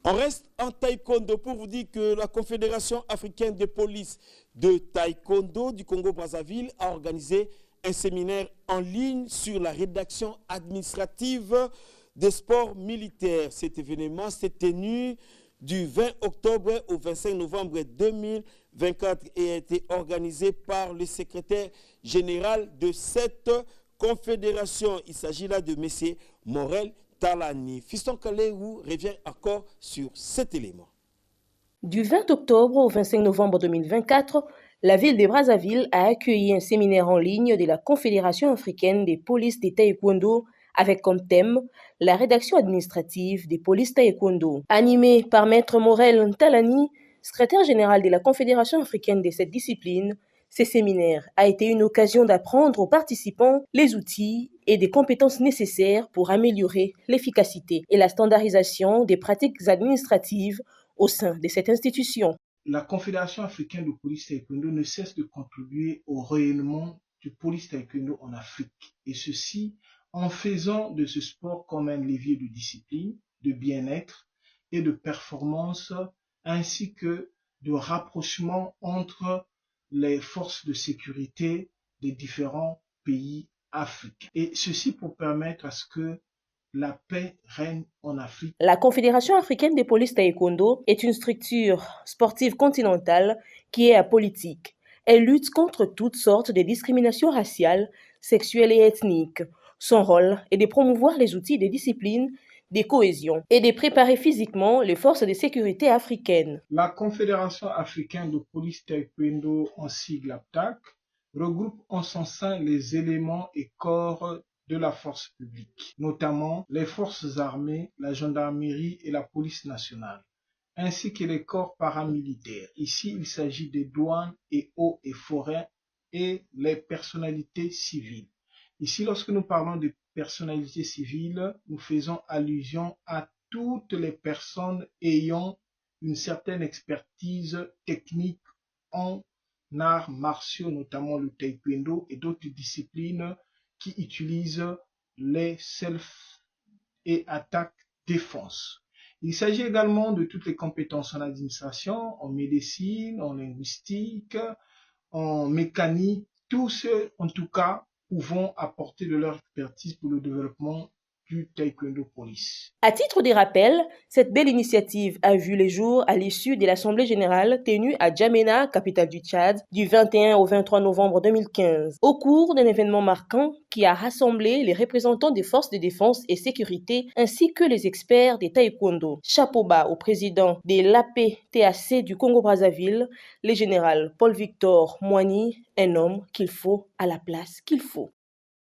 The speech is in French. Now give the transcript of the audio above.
On reste en taekwondo pour vous dire que la Confédération africaine de police de taekwondo du Congo-Brazzaville a organisé un séminaire en ligne sur la rédaction administrative des sports militaires. Cet événement s'est tenu du 20 octobre au 25 novembre 2024 et a été organisé par le secrétaire général de cette confédération. Il s'agit là de M. Morel Talani. Fiston Kalérou revient encore sur cet élément. Du 20 octobre au 25 novembre 2024, la ville de Brazzaville a accueilli un séminaire en ligne de la Confédération africaine des polices de taekwondo avec comme thème la rédaction administrative des polices taekwondo. Animé par Maître Morel Talani, secrétaire général de la Confédération africaine de cette discipline, ce séminaire a été une occasion d'apprendre aux participants les outils et des compétences nécessaires pour améliorer l'efficacité et la standardisation des pratiques administratives au sein de cette institution. La Confédération africaine de police taekwondo ne cesse de contribuer au rayonnement du police taekwondo en Afrique, et ceci en faisant de ce sport comme un levier de discipline, de bien-être et de performance, ainsi que de rapprochement entre les forces de sécurité des différents pays africains. Et ceci pour permettre à ce que la paix règne en Afrique. La Confédération africaine des polices taekwondo est une structure sportive continentale qui est apolitique. Elle lutte contre toutes sortes de discriminations raciales, sexuelles et ethniques. Son rôle est de promouvoir les outils de discipline, de cohésion et de préparer physiquement les forces de sécurité africaines. La Confédération africaine de police taekwondo, en sigle APTAC, regroupe en son sein les éléments et corps de la force publique, notamment les forces armées, la gendarmerie et la police nationale, ainsi que les corps paramilitaires. Ici, il s'agit des douanes et eaux et forêts et les personnalités civiles. Ici, lorsque nous parlons de personnalités civiles, nous faisons allusion à toutes les personnes ayant une certaine expertise technique en arts martiaux, notamment le taekwondo et d'autres disciplines qui utilisent les self et attaque défense. Il s'agit également de toutes les compétences en administration, en médecine, en linguistique, en mécanique, tous ceux en tout cas pouvant apporter de leur expertise pour le développement du taekwondo police. À titre de rappel, cette belle initiative a vu le jour à l'issue de l'Assemblée générale tenue à Djamena, capitale du Tchad, du 21 au 23 novembre 2015, au cours d'un événement marquant qui a rassemblé les représentants des forces de défense et sécurité ainsi que les experts des taekwondo. Chapeau bas au président de l'APTAC du Congo-Brazzaville, le général Paul-Victor Moigny, un homme qu'il faut à la place qu'il faut.